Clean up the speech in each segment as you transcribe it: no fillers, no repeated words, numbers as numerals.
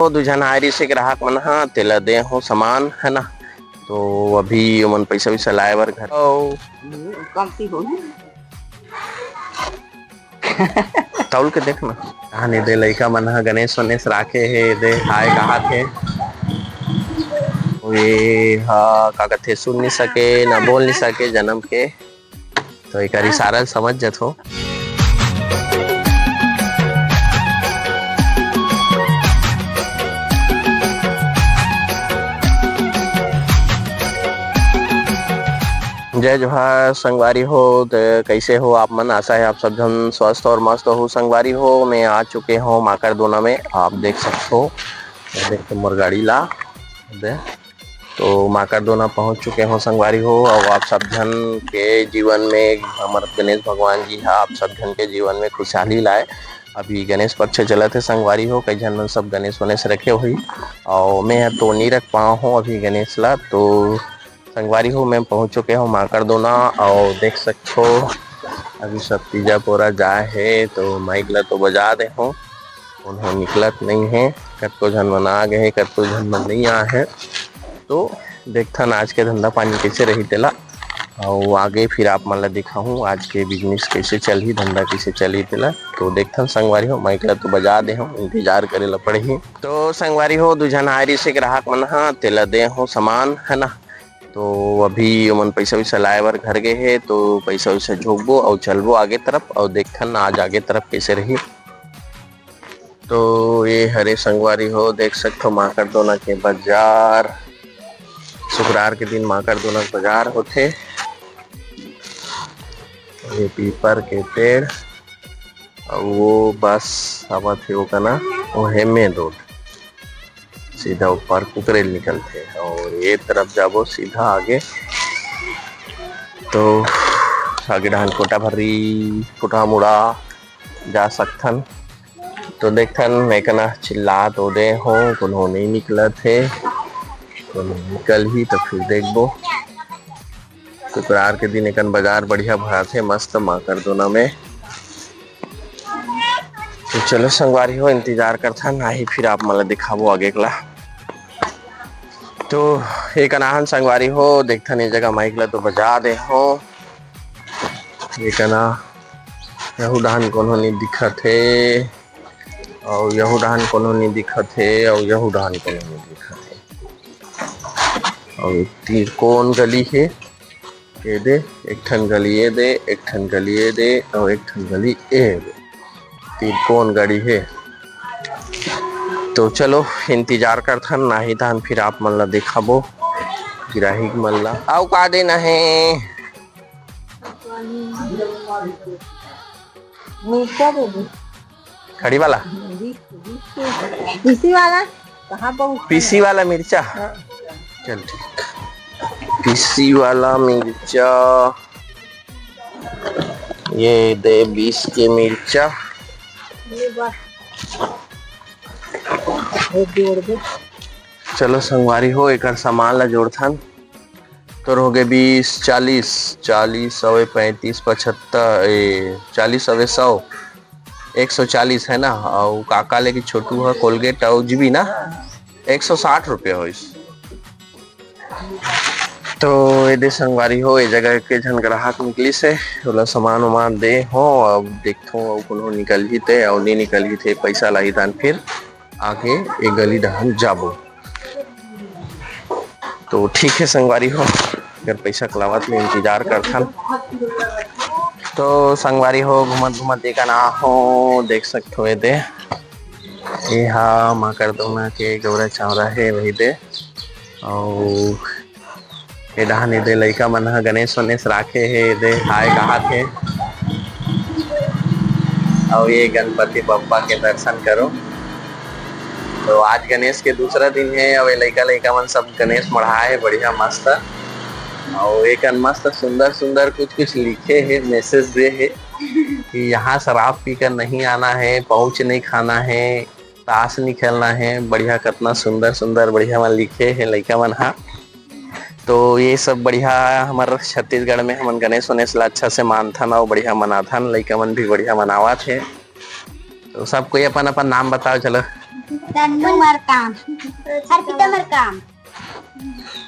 तो दुझन आयरी से ग्राहक मन हा तेला दे हो सामान है ना। तो अभी मन पैसा वैसा लाए बर घर गलती होगी। तौल के देख ना कहा नहीं दे लइका मन हा गणेश वनेश राखे हे दे आए कहा थे ये हा का कथे सुन नहीं सके ना बोल नहीं सके जन्म के तो एक इशारा समझ जथो। जय जोहार संगवारी हो। तो कैसे हो आप मन, आशा है आप सब जन स्वस्थ और मस्त हो। संगवारी हो मैं आ चुके हूँ माकर दोना में, आप देख सकते हो देखते मोर गाड़ी ला दे तो माकर दोना पहुँच चुके हो संगवारी हो। और आप सब जन के जीवन में हमारे गणेश भगवान जी है आप सब जन के जीवन में खुशहाली लाए। अभी गणेश पक्ष चला थे संगवारी हो, कई जन सब गणेश वनेश रखे हुई और मैं तो नहीं रख पाया हूँ अभी गणेश ला। तो संगवारी हो मैं पहुंच चुके हूँ माकर दोना और देख सकते हो अभी सब तीजा पोरा जाए है तो माइक ला तो बजा दे हो उन्होंने निकलत नहीं है। कतो झन मन आ गए कतो झन मन नहीं आ है। तो देखथन आज के धंधा पानी कैसे रही तेला और आगे फिर आप मन ला दिखाऊं आज के बिजनेस कैसे चल ही धंधा कैसे चली तेला। तो देखथन संगवारी हो माइक ला तो बजा दे हो इंतजार करे ला पड़ही। तो संगवारी हो दुझन आयरी से ग्राहक मन हा तेला दे हो सामान है ना। तो अभी मन पैसा वैसा लाए बर घर गए है तो पैसा वैसा झोंकबो और चलबो आगे तरफ और देखथन आज आगे तरफ कैसे रही। तो ये हरे संगवारी हो देख सकते हो माकर दोना के बाजार शुक्रवार के दिन माकर दोना बाजार होते। ये पीपर के पेड़ और वो बस अब थे वो ना वो है मेन रोड सीधा ऊपर कुकरेल निकलते और ये तरफ जाबो सीधा आगे तो आगे डाहन कोटा भरी कोटा मुड़ा जा सकथन। तो देखथन मैं कना चिल्ला तो दे हो कोनो नहीं निकला थे तो निकल ही तो फिर देखबो। शुक्रवार के दिन एक बाजार बढ़िया भरा थे मस्त माकर दोना में। तो चलो संगवारी हो इंतजार करथन ना ही फिर आप मला दिखाबो आगे ला। तो एक अनाहन संगवारी हो देखथन ये जगह माइक ला तो बजा दे हो एक ना यहू डाहन कोनो नहीं दिखत है और यहू डाहन कोनो नहीं दिखत है और यहू डाहन कोनो नहीं दिखत है और तीर कौन गली है ये दे एक ठन गली ये दे एक ठन गली ये दे और एक ठन गली ए दे तीर कौन गाड़ी है। तो चलो इंतजार करथन ना ही थान फिर आप मन ला दिखाबो गिराही मन ला आओ का देना है खड़ी वाला पीसी वाला कहाँ बहुत पीसी वाला मिर्चा चल ठीक पीसी वाला मिर्चा ये दे 20 के मिर्चा चलो संगवारी हो एक सामान ला जोड़थन तो हो गए 20 40 40 और 35 75 40 और 100 140 है ना और काका लेके छोटू है कोलगेट और जीबी ना 160 रुपये हो। तो ये संगवारी हो ये जगह के झन ग्राहक निकली से बोला सामान वामान दे हो अब देखो कोनो निकल ही थे और नहीं निकल ही थे पैसा लाई तान फिर आगे एक गली डहन जाबो। तो ठीक है संगवारी हो अगर पैसा कलावत में इंतजार करथन। तो संगवारी हो घूमत घूमत देखा ना हो देख सकते हो दे ये हाँ माकर दोना के गौरा चावरा है वही दे और ये डहाने दे लइका मन हा गणेश वनेश राखे है दे आए कहा थे और ये गणपति बप्पा के दर्शन करो। तो आज गणेश के दूसरा दिन है और लइका लइका मन सब गणेश मढ़ाए है बढ़िया मस्त और एक मस्त सुंदर सुंदर कुछ कुछ लिखे है मैसेज दे है कि यहाँ शराब पीकर नहीं आना है पहुँच नहीं खाना है ताश नहीं खेलना है बढ़िया कितना सुंदर सुंदर बढ़िया मन लिखे है लइका मन हा। तो ये सब बढ़िया हमारे छत्तीसगढ़ में हम गणेश वनेश ला अच्छा से मानथन और बढ़िया मनाथन लइका मन भी बढ़िया मनावत है। तो सब कोई अपन अपन नाम बताओ चलो तन्नू मर काम अर्पिता मर काम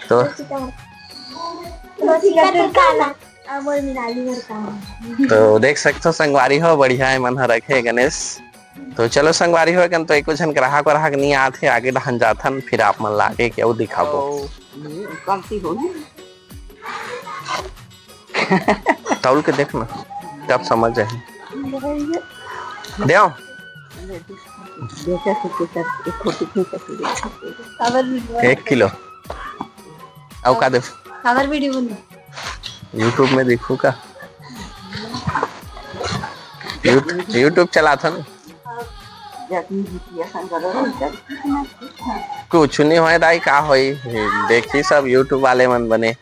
तो रोसिका तो काला अमर मिनाली मर काम तो देख सकते हो संगवारी हो बढ़िया है मन रखे गणेश। तो चलो संगवारी हो तो एक जन ग्राहक व्राहक नहीं आते आगे ढहन जाथन फिर आप मन लागे क्यों दिखाबो गलती होगी तौल के देखना तब समझ जाए देओ जैसा एक खोटी एक किलो अब का दे खबर वीडियो बन यूट्यूब में देखू का यूट्यूब चला था ना कुछ नहीं होए दाई का होई देखी सब यूट्यूब वाले मन बने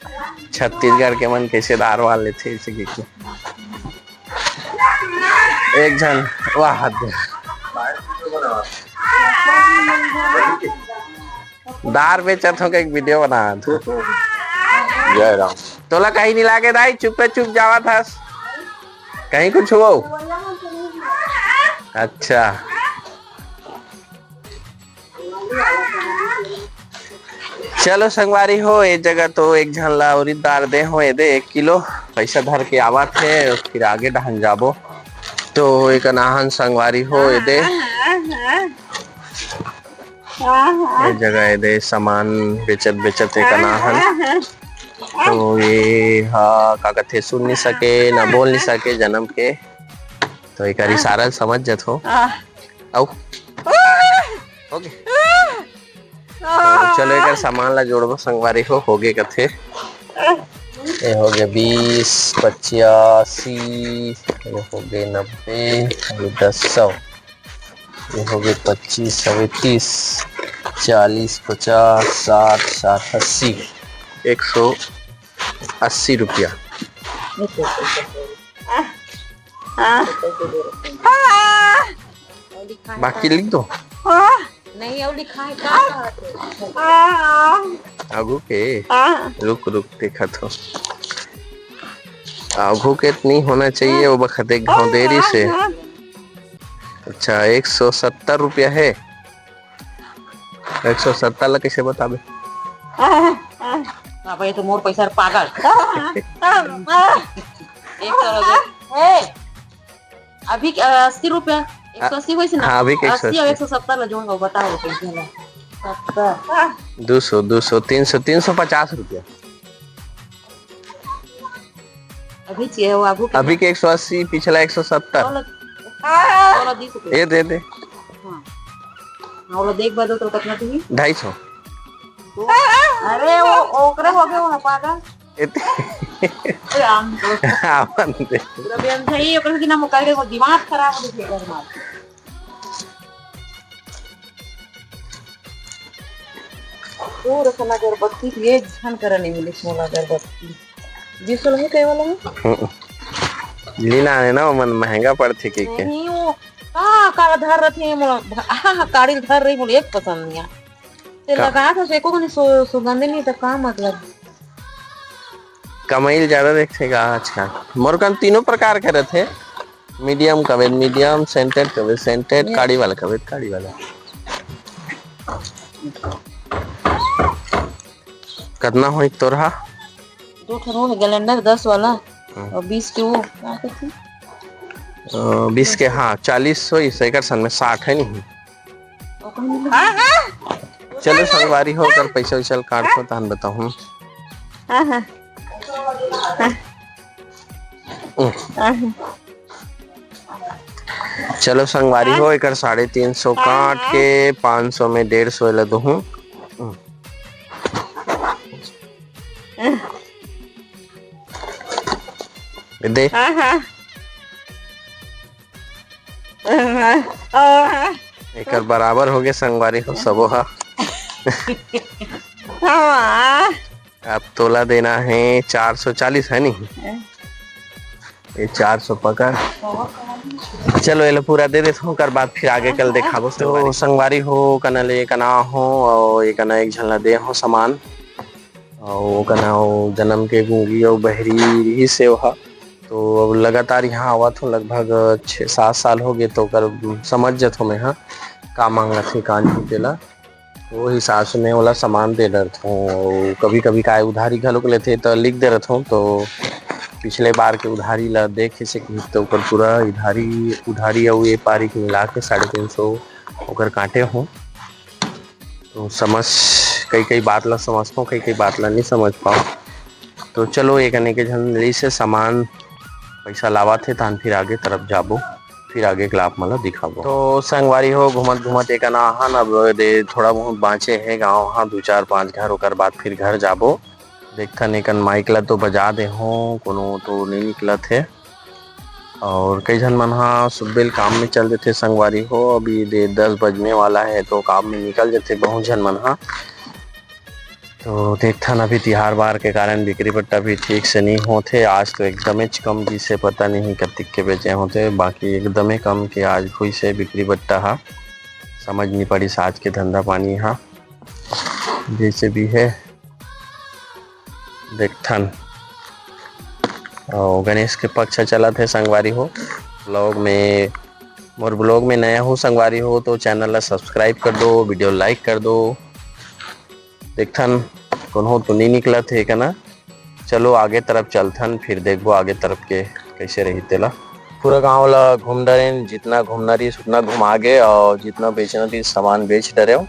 छत्तीसगढ़ के मन कैसे दार वाले थे इसे की एक जन वाह दार बेचत हो के एक वीडियो बना जय राम तोला कहीं नहीं लागे दाई चुप चुप जावा था कहीं कुछ हो अच्छा चलो संगवारी हो एक जगह तो एक झन ला और दार दे हो दे 1 किलो पैसा धर के आवा थे फिर आगे ढहन जाबो तो एक अनाहन संगवारी हो दे एक जगह दे सामान बेचत बेचत एक अनाहन तो ये हाँ का कथे सुन नहीं सके ना बोल नहीं सके जन्म के तो एक इशारा समझ जत हो आओ ओके तो चलो एक सामान ला जोड़बो संगवारी हो गए कथे ये हो गए 20 85 ये हो गए 90 ये 100 ये हो गए 25 30 40 50 60 60 80 180 रुपया बाकी लिख दो नहीं और लिखा है आगू के रुक रुक देखा तो आगू के नहीं होना चाहिए वो बखत एक घाव देरी से अच्छा 170 रुपया है 170 ला कैसे बताबे ये तो मोर पैसा पागल अभी 80 रुपया 180 वैसे ना हाँ, अभी 80 और 170 ला जोड़ बताओ कैसे ला 200 200 300 350 रुपया अभी चाहिए वो आगू अभी के 180 पिछला 170 ये दे दे और देख बदो तो कितना थी 250 अरे वो ओकरे हो गए वो पागल आम तो आवन दे रबियन थई ओकरे की ना मुकाल के दिमाग खराब हो गया घर में तो रखना अगरबत्ती ये झन करने मिले सोना अगरबत्ती 20 है कई वाला है लीना है ना मन महंगा पड़ते के नहीं वो का धर रथे मोला हां काड़ी धर रही मोला एक पसंद नहीं ते लगा था से को सुगंध नहीं तो का मतलब कमाई ज्यादा देखेगा आजकल मोर कन तीनों प्रकार के रहते मीडियम कवेद मीडियम सेंटेड काड़ी वाला कवेद काड़ी वाला कितना होई तोरहा दो ठरो गैलेंडर 10 वाला और 20 के वो 20 के हाँ 40 होई सेकर सन में 60 है नहीं चलो संगवारी हो कर पैसा उछल काट को तान बताऊं चलो संगवारी हो एक 350 काट के 500 में 150 ले दूं दे एक बराबर हो गए संगवारी हो सबो हा अब तोला देना है 440 है नहीं ये 400 पकड़ चलो ये पूरा दे देता हूँ कर बाद फिर आगे कल देखा तो संगवारी हो कना ले कना हो और एक कना एक झलना दे हो सामान और कना जन्म के गूंगी और बहरी ही से वहा तो अब लगातार यहाँ आवा तो लगभग 6-7 साल हो गए तो कर समझ जत हो मैं हाँ का मांगा थे कान तेला वो हिसाब से मैं वाला सामान दे रहा हूँ। कभी कभी काय उधारी घलोक लेते तो लिख दे रहा हूँ। तो पिछले बार के उधारी ला देखे से तो ऊपर पूरा उधारी और ये पारी के मिला के 350 ओकर काटे हूँ। तो समझ कई बात ला समझता हूँ, कई बात ला नहीं समझ पाऊँ। तो चलो एक अने के झन से सामान पैसा लावा थे तान फिर आगे तरफ जाबो, फिर आगे के आप मला दिखाबो। तो संगवारी हो घूमत घूमत एक अना हाँ अब दे थोड़ा बहुत बाँचे है गाँव हाँ 2-4-5 घर ओकर बाद फिर घर जाबो। देखथन एकन माइक ला तो बजा दे हो कोनो तो नहीं निकलत है। और कई जन मन हाँ सुबेल काम में चल देते संगवारी हो। अभी 10 बजने वाला है तो काम में निकल जाते बहुत जन मन हाँ। तो देखथन अभी तिहार बार के कारण बिक्री बट्टा भी ठीक से नहीं होते। आज तो एकदम कम जिसे पता नहीं कतिक के बेचे होते, बाकी एकदम कम के आज हुई से बिक्री बट्टा हा समझ नहीं पड़ी आज के धंधा पानी हा जैसे भी है। देखथन और गणेश के पक्ष चला थे संगवारी हो। ब्लॉग में मोर ब्लॉग में नया हो संगवारी हो तो चैनल ला सब्सक्राइब कर दो, वीडियो लाइक कर दो। देखथन कोनो तो नहीं निकला थे का ना। चलो आगे तरफ चलथन फिर देखबो आगे तरफ के कैसे रही तेला। पूरा गांव ला घूम डरे, जितना घूमना रही उतना घुमा गए और जितना बेचना थी सामान बेच डरे हो।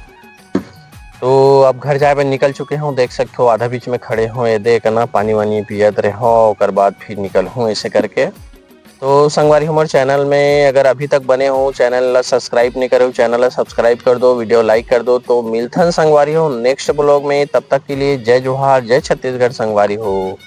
तो अब घर जाए पे निकल चुके हूँ, देख सकते हो आधा बीच में खड़े हो ये देख ना पानी वानी पियत रहे हो और बाद फिर निकल हूँ ऐसे करके। तो संगवारी हमारे चैनल में अगर अभी तक बने हो चैनल ला सब्सक्राइब नहीं करे हो चैनल ला सब्सक्राइब कर दो, वीडियो लाइक कर दो। तो मिलथन संगवारी हो नेक्स्ट ब्लॉग में, तब तक के लिए जय जोहार, जय छत्तीसगढ़ संगवारी हो।